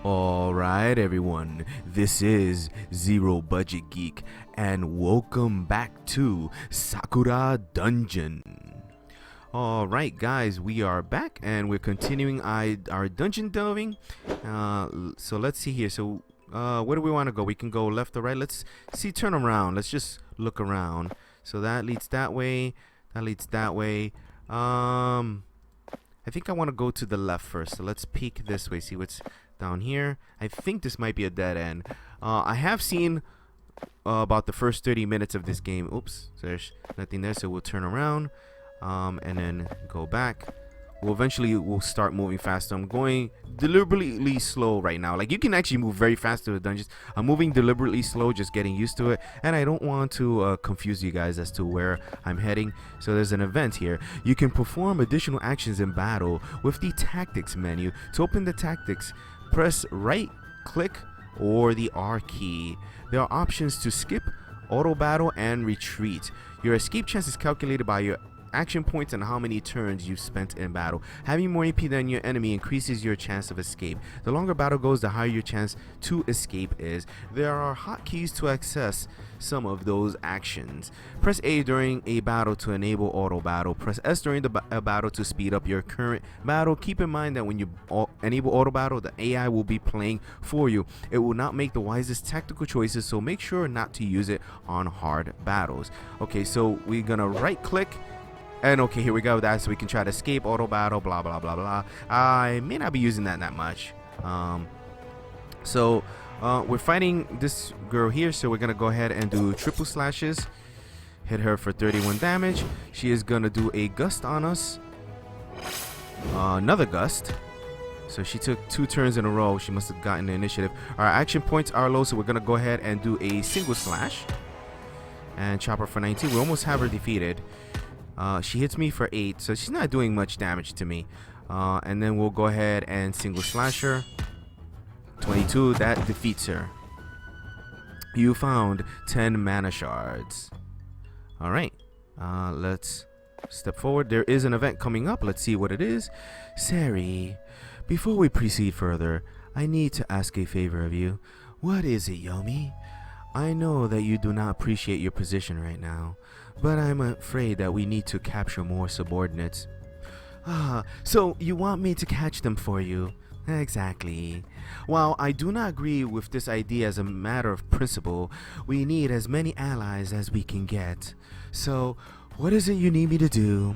Alright everyone, this is Zero Budget Geek and welcome back to Sakura Dungeon. Alright guys, we are back and we're continuing our dungeon delving. So let's see here. So where do we want to go? We can go left or right. Let's see, turn around. Let's just look around. So that leads that way. That leads that way. I think I want to go to the left first. So let's peek this way, see what's down here. I think this might be a dead end. I have seen about the first 30 minutes of this game. Oops, so there's nothing there, so we'll turn around and then go back. We'll start moving faster. I'm going deliberately slow right now. Like, you can actually move very fast through the dungeons. I'm moving deliberately slow, just getting used to it, and I don't want to confuse you guys as to where I'm heading. So there's an event here. You can perform additional actions in battle with the tactics menu. To open the tactics, press right click or the R key. There are options to skip, auto battle, and retreat. Your escape chance is calculated by your action points and how many turns you've spent in battle. Having more AP than your enemy increases your chance of escape. The longer battle goes, the higher your chance to escape is. There are hotkeys to access some of those actions. Press A during a battle to enable auto battle. Press S during the battle to speed up your current battle. Keep in mind that when you enable auto battle, the AI will be playing for you. It will not make the wisest tactical choices, so make sure not to use it on hard battles. Okay, so we're gonna right click. And okay, here we go. That so we can try to escape auto battle, blah blah blah blah. I may not be using that much. We're fighting this girl here, so we're gonna go ahead and do triple slashes. Hit her for 31 damage. She is gonna do a gust on us. Another gust. So she took 2 turns in a row. She must have gotten the initiative. Our action points are low, so we're gonna go ahead and do a single slash and chop her for 19. We almost have her defeated. She hits me for 8, so she's not doing much damage to me. And then we'll go ahead and single slash her. 22, that defeats her. You found 10 mana shards. Alright, let's step forward. There is an event coming up. Let's see what it is. Sari, before we proceed further, I need to ask a favor of you. What is it, Yomi? I know that you do not appreciate your position right now, but I'm afraid that we need to capture more subordinates. So you want me to catch them for you? Exactly. While I do not agree with this idea as a matter of principle, we need as many allies as we can get. So, what is it you need me to do?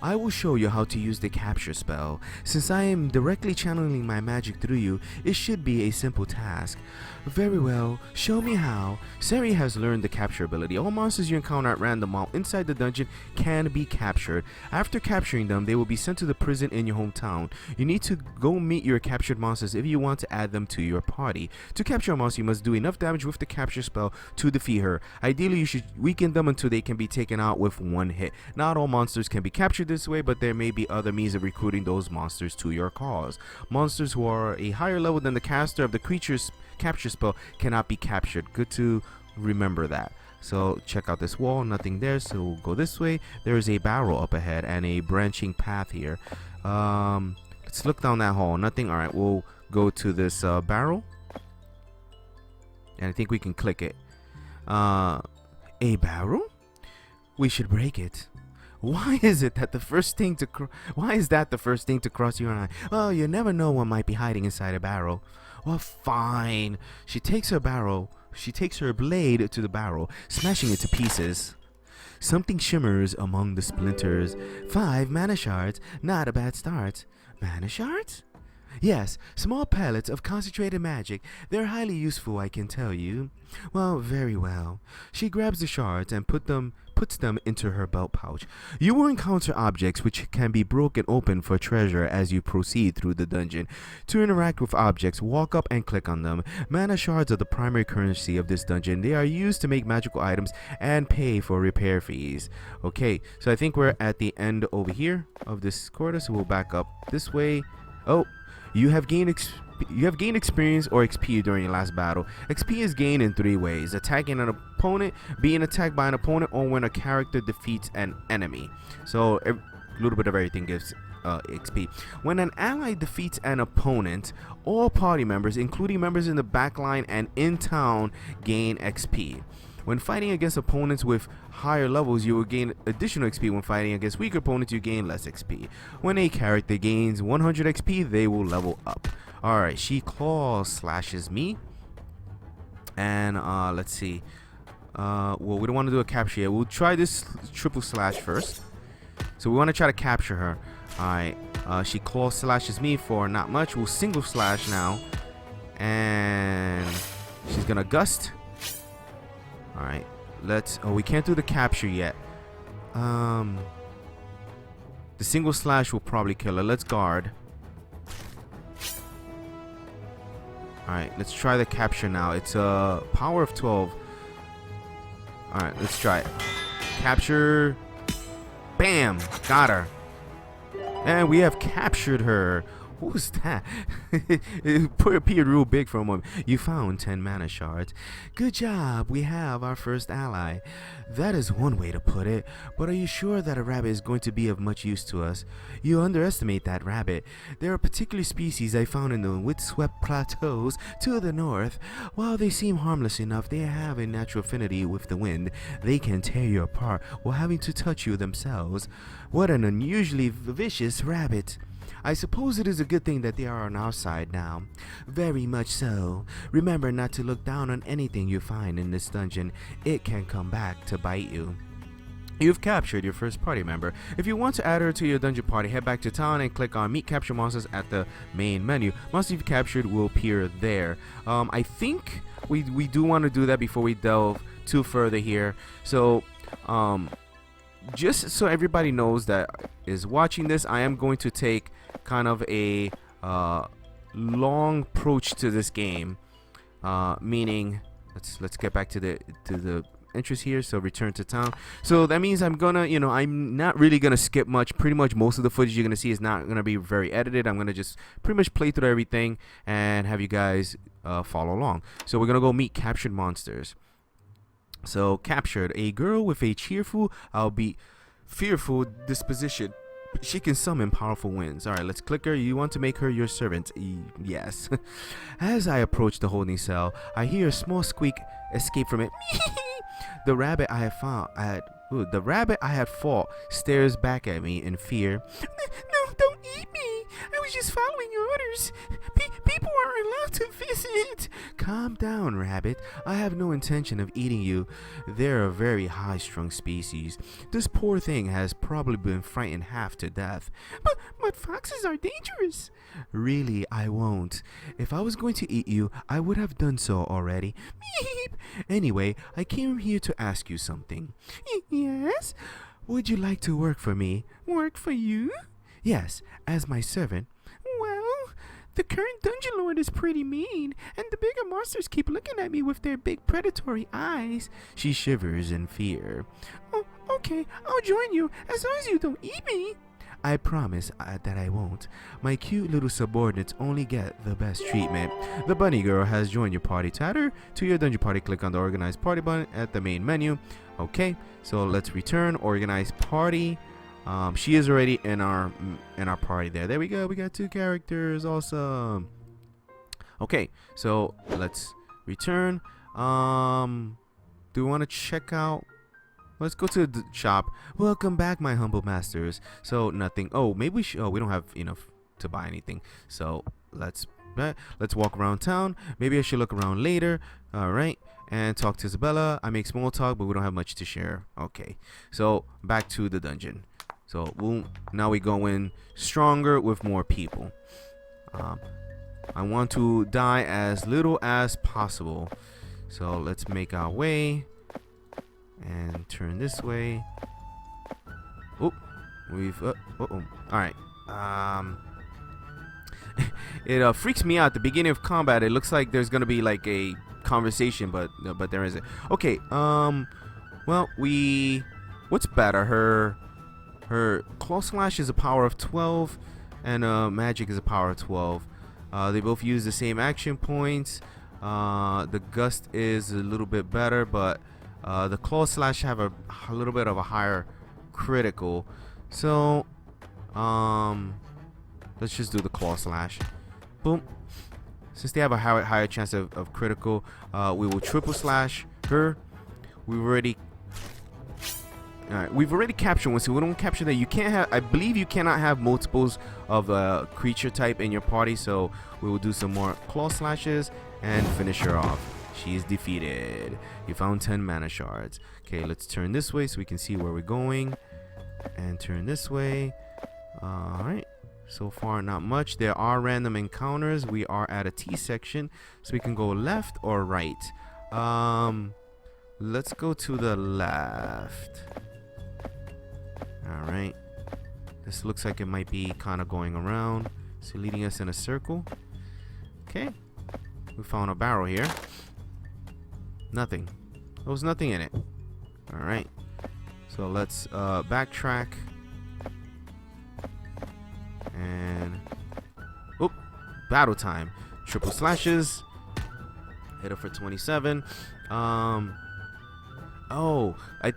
I will show you how to use the capture spell. Since I am directly channeling my magic through you, it should be a simple task. Very well, show me how. Sari has learned the capture ability. All monsters you encounter at random while inside the dungeon can be captured. After capturing them, they will be sent to the prison in your hometown. You need to go meet your captured monsters if you want to add them to your party. To capture a monster, you must do enough damage with the capture spell to defeat her. Ideally, you should weaken them until they can be taken out with one hit. Not all monsters can be captured this way, but there may be other means of recruiting those monsters to your cause. Monsters who are a higher level than the caster of the creature's capture spell cannot be captured. Good to remember that. So check out this wall, nothing there, so we'll go this way. There is a barrel up ahead and a branching path here. Let's look down that hall, nothing. All right, we'll go to this barrel, and I think we can click it. A barrel? We should break it. Why is that the first thing to cross your mind? Well, you never know what might be hiding inside a barrel. Well, fine. She takes her blade to the barrel, smashing it to pieces. Something shimmers among the splinters. 5 mana shards, not a bad start. Mana shards? Yes, small pellets of concentrated magic. They're highly useful, I can tell you. Well, very well. She grabs the shards and puts them into her belt pouch. You will encounter objects which can be broken open for treasure as you proceed through the dungeon. To interact with objects, walk up and click on them. Mana shards are the primary currency of this dungeon. They are used to make magical items and pay for repair fees. Okay, so I think we're at the end over here of this corridor, so we'll back up this way. Oh, you have gained experience or XP during your last battle. XP is gained in 3 ways: attacking an opponent, being attacked by an opponent, or when a character defeats an enemy. So A little bit of everything gives XP. When an ally defeats an opponent, all party members, including members in the backline and in town, gain XP. When fighting against opponents with higher levels, you will gain additional XP. When fighting against weaker opponents, you gain less XP. When a character gains 100 XP, they will level up. Alright, she claw slashes me. And let's see. Well, we don't want to do a capture yet. We'll try this triple slash first. So we want to try to capture her. Alright, she claw slashes me for not much. We'll single slash now. And she's gonna gust. Alright, let's... Oh, we can't do the capture yet. The single slash will probably kill her. Let's guard. Alright, let's try the capture now. It's a power of 12. Alright, let's try it. Capture. Bam! Got her. And we have captured her. What was that? It appeared real big for a moment. You found 10 mana shards. Good job. We have our first ally. That is one way to put it. But are you sure that a rabbit is going to be of much use to us? You underestimate that rabbit. There are particular species I found in the windswept plateaus to the north. While they seem harmless enough, they have a natural affinity with the wind. They can tear you apart while having to touch you themselves. What an unusually vicious rabbit. I suppose it is a good thing that they are on our side now. Very much so. Remember not to look down on anything you find in this dungeon. It can come back to bite you. You've captured your first party member. If you want to add her to your dungeon party, head back to town and click on Meet Capture Monsters at the main menu. Monsters you've captured will appear there. I think we do want to do that before we delve too further here. So, just so everybody knows that is watching this, I am going to take kind of a long approach to this game, meaning let's get back to the entrance here. So return to town. So that means I'm gonna, I'm not really gonna skip much. Pretty much most of the footage you're gonna see is not gonna be very edited. I'm gonna just pretty much play through everything and have you guys follow along. So we're gonna go meet captured monsters. So captured a girl with a cheerful, albeit fearful disposition. She can summon powerful winds. Alright, let's click her. You want to make her your servant? Yes. As I approach the holding cell, I hear a small squeak escape from it. The rabbit I had fought stares back at me in fear. No, don't eat me. I was just following your orders. People are allowed to visit. Calm down, rabbit. I have no intention of eating you. They're a very high-strung species. This poor thing has probably been frightened half to death. But foxes are dangerous. Really, I won't. If I was going to eat you, I would have done so already. Meep. Anyway, I came here to ask you something. Yes? Would you like to work for me? Work for you? Yes, as my servant. Well, the current dungeon lord is pretty mean, and the bigger monsters keep looking at me with their big predatory eyes. She shivers in fear. Oh, okay, I'll join you, as long as you don't eat me. I promise that I won't. My cute little subordinates only get the best treatment. The bunny girl has joined your party. To add her to your dungeon party, click on the organized party button at the main menu. Okay, so let's return organized party. She is already in our party there. There we go. We got 2 characters. Awesome. Okay, so let's return. Do we want to check out? Let's go to the shop. Welcome back, my humble masters. So nothing. Oh, maybe we should. Oh, we don't have enough to buy anything. So let's walk around town. Maybe I should look around later. All right. And talk to Isabella. I make small talk, but we don't have much to share. Okay. So back to the dungeon. So now we go in stronger with more people. I want to die as little as possible. So let's make our way and turn this way. Oh, all right. It freaks me out at the beginning of combat. It looks like there's gonna be like a conversation, but there isn't. Okay. Well, what's better? Her claw slash is a power of 12, and magic is a power of 12. They both use the same action points. The gust is a little bit better, but the claw slash have a little bit of a higher critical. So Let's just do the claw slash. Boom. Since they have a higher chance of critical, we will triple slash her. We've already captured one, so we don't capture that. You can't have, I believe you cannot have multiples of a creature type in your party, so we will do some more claw slashes and finish her off. She is defeated. You found 10 mana shards. Okay, let's turn this way so we can see where we're going, and turn this way. Alright, so far not much. There are random encounters. We are at a T section, so we can go left or right. Let's go to the left. Alright, this looks like it might be kind of going around, so leading us in a circle. Okay, we found a barrel here. Nothing. There was nothing in it. Alright, so let's backtrack. And oh, battle time. Triple slashes. Hit her for 27.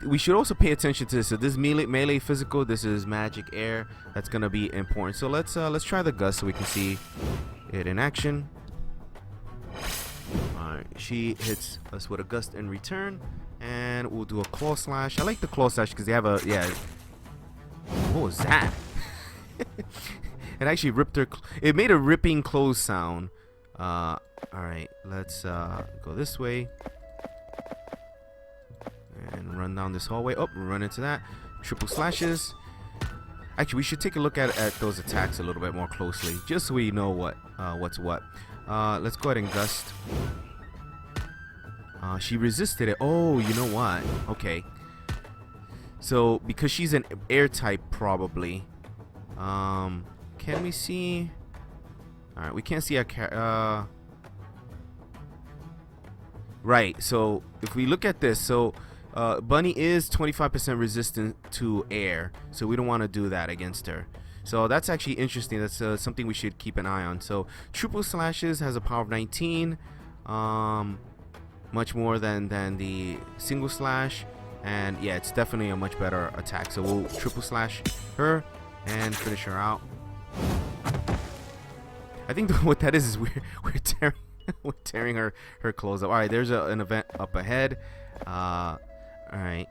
We should also pay attention to this. So this melee physical, this is magic air. That's gonna be important. So let's try the gust so we can see it in action. Alright, she hits us with a gust in return, and we'll do a claw slash. I like the claw slash because they have a What was that? It actually ripped her. It made a ripping clothes sound. Alright, let's go this way and run down this hallway. Oh, we run into that. Triple slashes. Actually, we should take a look at those attacks a little bit more closely, just so we know what's what. Let's go ahead and gust. She resisted it. Oh, you know what? Okay. So because she's an air type, probably. Can we see? All right, we can't see our right. So if we look at this, so Bunny is 25% resistant to air, so we don't want to do that against her. So that's actually interesting. That's something we should keep an eye on. So triple slashes has a power of 19, much more than the single slash, and yeah, it's definitely a much better attack. So we'll triple slash her and finish her out. I think what that is we're tearing her clothes up. All right, there's an event up ahead. All right.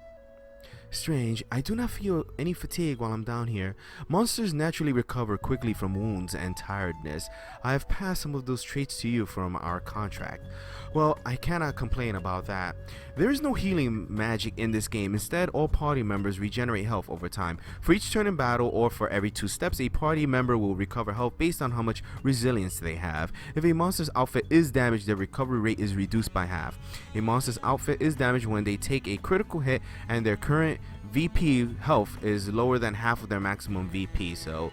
Strange, I do not feel any fatigue while I'm down here. Monsters naturally recover quickly from wounds and tiredness. I have passed some of those traits to you from our contract. Well, I cannot complain about that. There is no healing magic in this game. Instead, all party members regenerate health over time. For each turn in battle or for every 2 steps, a party member will recover health based on how much resilience they have. If a monster's outfit is damaged, their recovery rate is reduced by half. A monster's outfit is damaged when they take a critical hit and their current VP health is lower than half of their maximum VP. So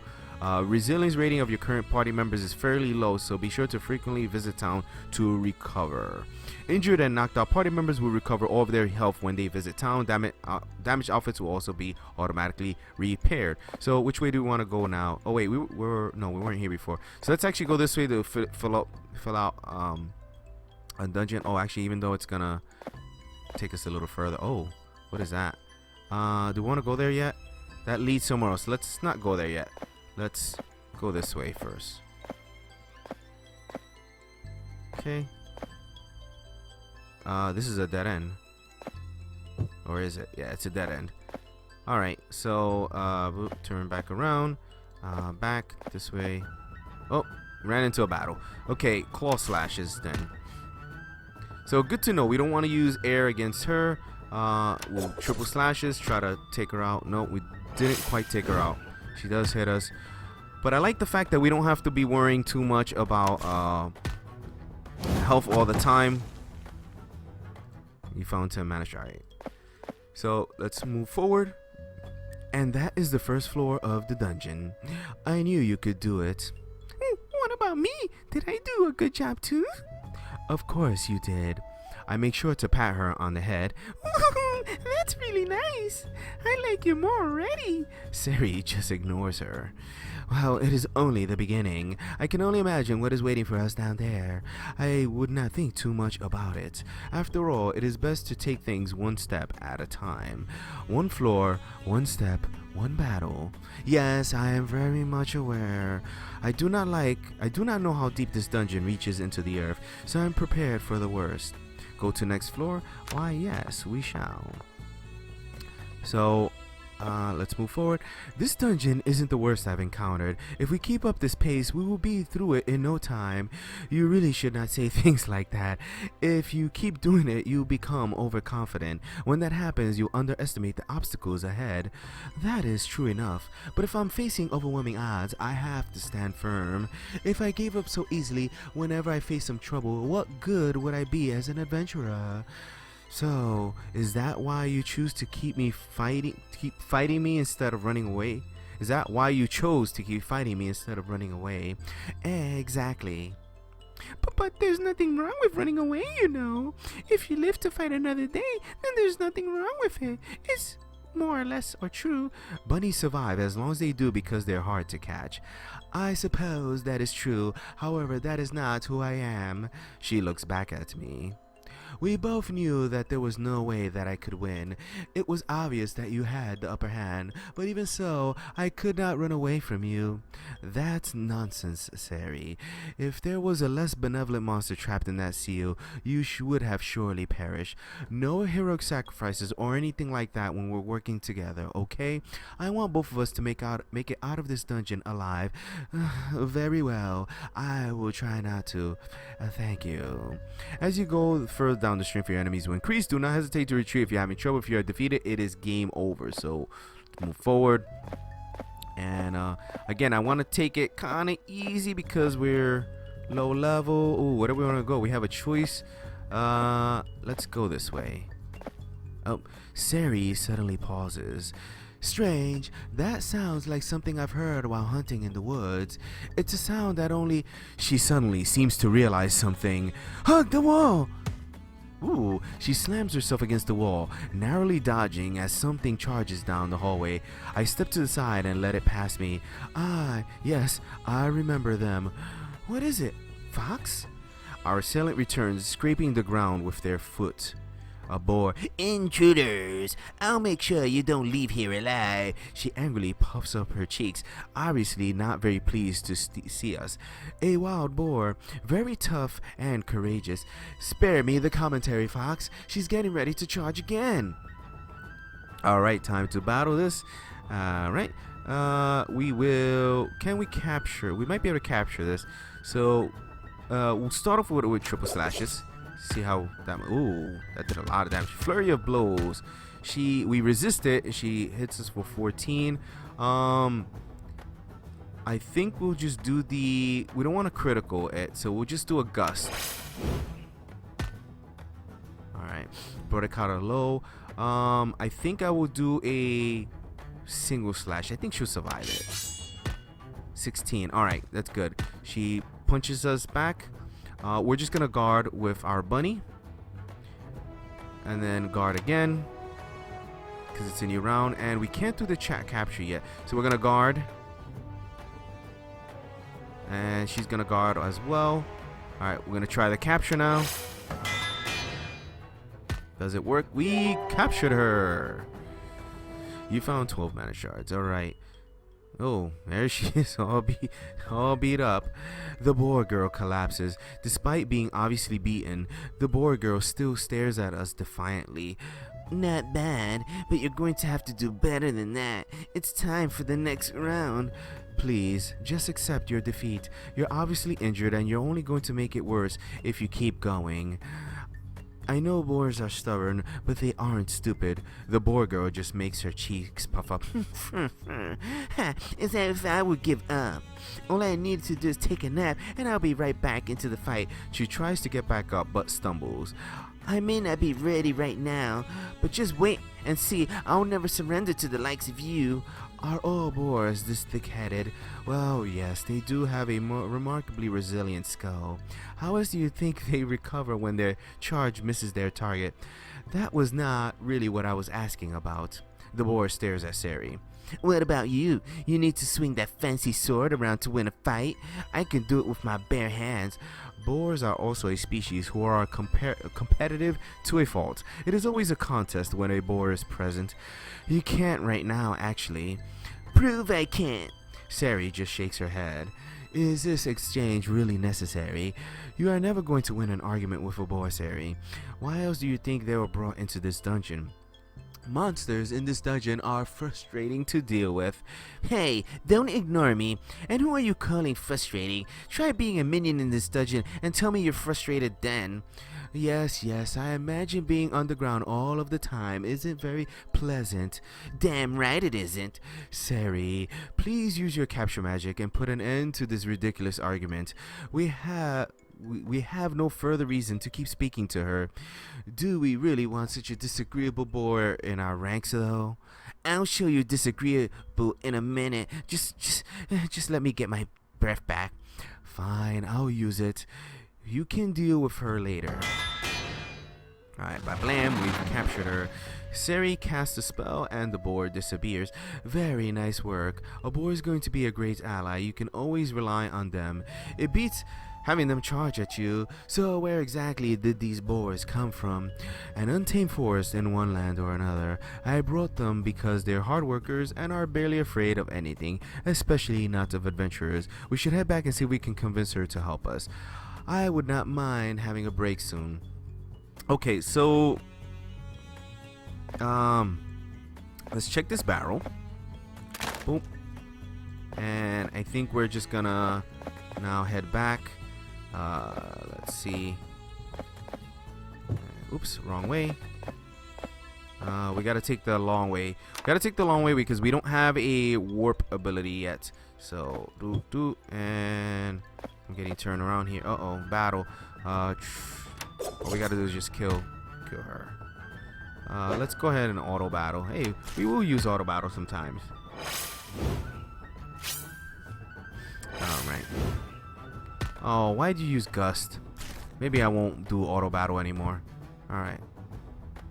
resilience rating of your current party members is fairly low, so be sure to frequently visit town to recover. Injured and knocked out party members will recover all of their health when they visit town. Damaged outfits will also be automatically repaired. So which way do we want to go now? Oh wait, we weren't here before. So let's actually go this way to fill out a dungeon. Oh, actually, even though it's gonna take us a little further. Oh, what is that? Do we want to go there yet? That leads somewhere else. Let's not go there yet. Let's go this way first. Okay. This is a dead end. Or is it? Yeah, it's a dead end. Alright, so turn back around. Back this way. Oh, ran into a battle. Okay, claw slashes then. So good to know. We don't want to use air against her. We'll triple slashes, try to take her out. No, we didn't quite take her out. She does hit us, but I like the fact that we don't have to be worrying too much about health all the time. You found 10 mana. Alright, so let's move forward, and that is the first floor of the dungeon. I knew you could do it. What about me? Did I do a good job too? Of course you did. I make sure to pat her on the head. That's really nice. I like you more already. Sari just ignores her. Well, it is only the beginning. I can only imagine what is waiting for us down there. I would not think too much about it. After all, it is best to take things one step at a time. One floor, one step, one battle. Yes, I am very much aware. I do not know how deep this dungeon reaches into the earth, so I am prepared for the worst. Go to next floor? Why, yes, we shall. So, let's move forward. This dungeon isn't the worst I've encountered. If we keep up this pace, we will be through it in no time. You really should not say things like that. If you keep doing it, you become overconfident. When that happens, you underestimate the obstacles ahead. That is true enough. But if I'm facing overwhelming odds, I have to stand firm. If I gave up so easily whenever I face some trouble, what good would I be as an adventurer? So, is that why you choose to keep fighting me instead of running away? Is that why you chose to keep fighting me instead of running away? Exactly. But there's nothing wrong with running away, you know. If you live to fight another day, then there's nothing wrong with it. It's more or less or true. Bunnies survive as long as they do because they're hard to catch. I suppose that is true. However, that is not who I am. She looks back at me. We both knew that there was no way that I could win. It was obvious that you had the upper hand, but even so, I could not run away from you. That's nonsense, Sari. If there was a less benevolent monster trapped in that seal, you would have surely perished. No heroic sacrifices or anything like that when we're working together, okay? I want both of us to make it out of this dungeon alive. Very well. I will try not to. Thank you. As you go further down, the strength of your enemies will increase. Do not hesitate to retreat if you're having trouble. If you are defeated, it is game over. So move forward. And again, I want to take it kind of easy because we're low level. Ooh, where do we want to go? We have a choice. Let's go this way. Oh, Sari suddenly pauses. Strange, that sounds like something I've heard while hunting in the woods. It's a sound that only... She suddenly seems to realize something. Hug the wall! Ooh, she slams herself against the wall, narrowly dodging as something charges down the hallway. I step to the side and let it pass me. Ah, yes, I remember them. What is it? Fox? Our assailant returns, scraping the ground with their foot. A boar. Intruders! I'll make sure you don't leave here alive. She angrily puffs up her cheeks, obviously not very pleased to see us. A wild boar, very tough and courageous. Spare me the commentary, Fox. She's getting ready to charge again. Alright, time to battle this. Alright. We will... Can we capture? We might be able to capture this. So, we'll start off with triple slashes. See how that... Ooh, that did a lot of damage. Flurry of blows. We resist it, and she hits us for 14. I think we'll just do the... We don't want to critical it, so we'll just do a gust. Alright. Brought it kind of low. I think I will do a single slash. I think she'll survive it. 16. Alright, that's good. She punches us back. We're just gonna guard with our bunny, and then guard again because it's a new round, and we can't do the chat capture yet. So we're gonna guard, and she's gonna guard as well. All right, we're gonna try the capture now. Does it work? We captured her. You found 12 mana shards. All right. Oh, there she is, all beat up. The boar girl collapses. Despite being obviously beaten, the boar girl still stares at us defiantly. Not bad, but you're going to have to do better than that. It's time for the next round. Please, just accept your defeat. You're obviously injured and you're only going to make it worse if you keep going. I know boars are stubborn, but they aren't stupid. The boar girl just makes her cheeks puff up. Is that if I would give up? All I need to do is take a nap, and I'll be right back into the fight. She tries to get back up, but stumbles. I may not be ready right now, but just wait and see. I'll never surrender to the likes of you. Are all boars this thick-headed? Well, yes, they do have a remarkably resilient skull. How else do you think they recover when their charge misses their target? That was not really what I was asking about. The boar stares at Sari. What about you? You need to swing that fancy sword around to win a fight? I can do it with my bare hands. Boars are also a species who are competitive to a fault. It is always a contest when a boar is present. You can't right now, actually. Prove I can't. Sari just shakes her head. Is this exchange really necessary? You are never going to win an argument with a boar, Sari. Why else do you think they were brought into this dungeon? Monsters in this dungeon are frustrating to deal with. Hey, don't ignore me. And who are you calling frustrating? Try being a minion in this dungeon and tell me you're frustrated then. Yes, I imagine being underground all of the time isn't very pleasant. Damn right it isn't. Sari, please use your capture magic and put an end to this ridiculous argument. We have no further reason to keep speaking to her. Do we really want such a disagreeable boar in our ranks, though? I'll show you disagreeable in a minute. Just let me get my breath back. Fine, I'll use it. You can deal with her later. Alright, blam, we've captured her. Sari casts a spell and the boar disappears. Very nice work. A boar is going to be a great ally. You can always rely on them. It beats having them charge at you. So where exactly did these boars come from? An untamed forest in one land or another. I brought them because they're hard workers and are barely afraid of anything, especially not of adventurers. We should head back and see if we can convince her to help us. I would not mind having a break soon. Okay, so let's check this barrel. Boom. And I think we're just gonna now head back. Let's see. Oops, wrong way. We gotta take the long way. Because we don't have a warp ability yet. So and I'm getting turned around here. Battle. All we gotta do is just kill her. Let's go ahead and auto battle. Hey, we will use auto battle sometimes. Alright. Oh, why'd you use gust? Maybe I won't do auto battle anymore. Alright.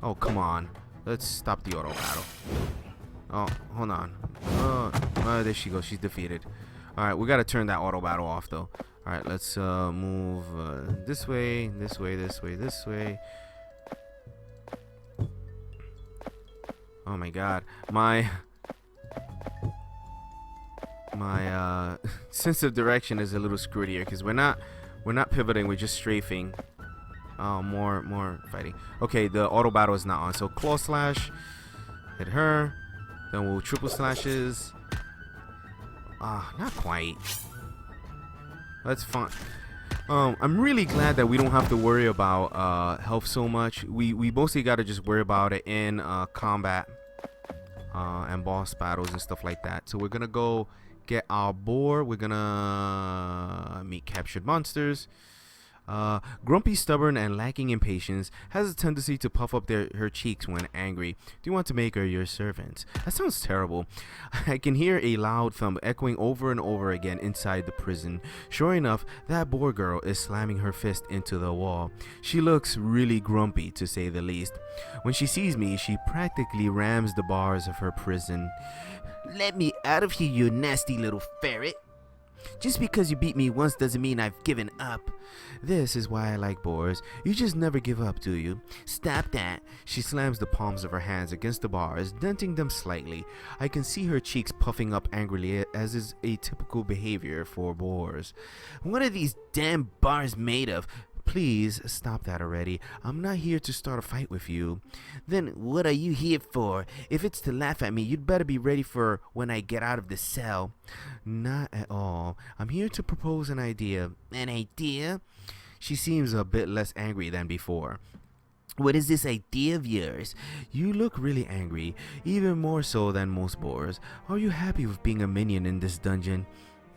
Oh, come on. Let's stop the auto battle. Oh, hold on. There she goes. She's defeated. Alright, we gotta turn that auto battle off though. Alright, let's move this way. Oh my god. My sense of direction is a little screwed here because we're not pivoting, we're just strafing. Oh, more fighting. Okay, the auto battle is not on. So claw slash, hit her. Then we'll triple slashes. Not quite. That's fine. I'm really glad that we don't have to worry about health so much. We mostly gotta just worry about it in combat and boss battles and stuff like that. So we're gonna go get our boar. We're gonna meet captured monsters. Grumpy, stubborn, and lacking in patience, has a tendency to puff up her cheeks when angry. Do you want to make her your servant? That sounds terrible. I can hear a loud thump echoing over and over again inside the prison. Sure enough, that boar girl is slamming her fist into the wall. She looks really grumpy, to say the least. When she sees me, she practically rams the bars of her prison. Let me out of here, you nasty little ferret. Just because you beat me once doesn't mean I've given up. This is why I like boars. You just never give up, do you? Stop that. She slams the palms of her hands against the bars, denting them slightly. I can see her cheeks puffing up angrily, as is a typical behavior for boars. What are these damn bars made of? Please stop that already. I'm not here to start a fight with you. Then what are you here for? If it's to laugh at me, you'd better be ready for when I get out of the cell. Not at all. I'm here to propose an idea. An idea? She seems a bit less angry than before. What is this idea of yours? You look really angry, even more so than most boars. Are you happy with being a minion in this dungeon?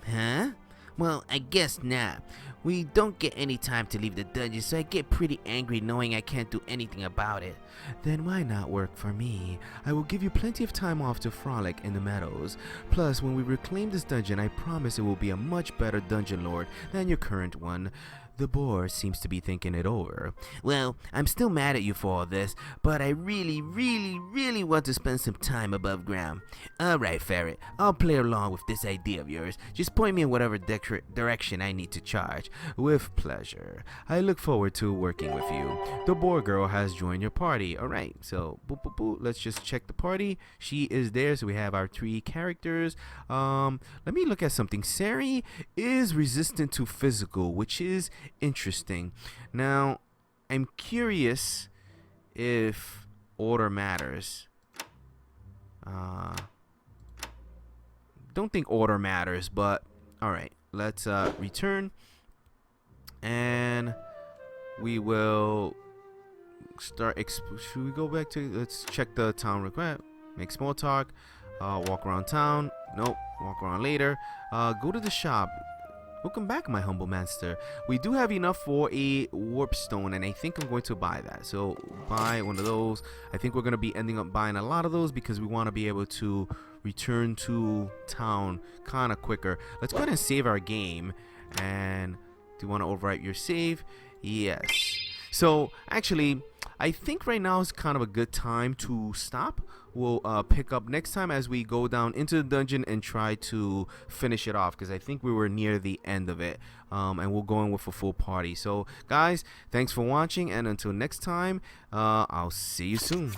Huh? Well, I guess not. We don't get any time to leave the dungeon, so I get pretty angry knowing I can't do anything about it. Then why not work for me? I will give you plenty of time off to frolic in the meadows. Plus, when we reclaim this dungeon, I promise it will be a much better dungeon lord than your current one. The boar seems to be thinking it over. Well, I'm still mad at you for all this, but I really want to spend some time above ground. Alright, Ferret, I'll play along with this idea of yours. Just point me in whatever direction I need to charge. With pleasure. I look forward to working with you. The boar girl has joined your party. Alright, so boop boop boop. Let's just check the party. She is there, so we have our 3 characters. Let me look at something. Sari is resistant to physical, which is interesting. Now, I'm curious if order matters. Don't think order matters, but alright, let's return, and we will start should we go back to, let's check the town real quick, make small talk, walk around town, nope, walk around later, go to the shop. Welcome back, my humble master. We do have enough for a warp stone, and I think I'm going to buy that. So buy one of those. I think we're going to be ending up buying a lot of those because we want to be able to return to town kind of quicker. Let's go ahead and save our game. And do you want to overwrite your save? Yes. So actually, I think right now is kind of a good time to stop. We'll pick up next time as we go down into the dungeon and try to finish it off, because I think we were near the end of it, and we'll go in with a full party. So guys, thanks for watching, and until next time, I'll see you soon.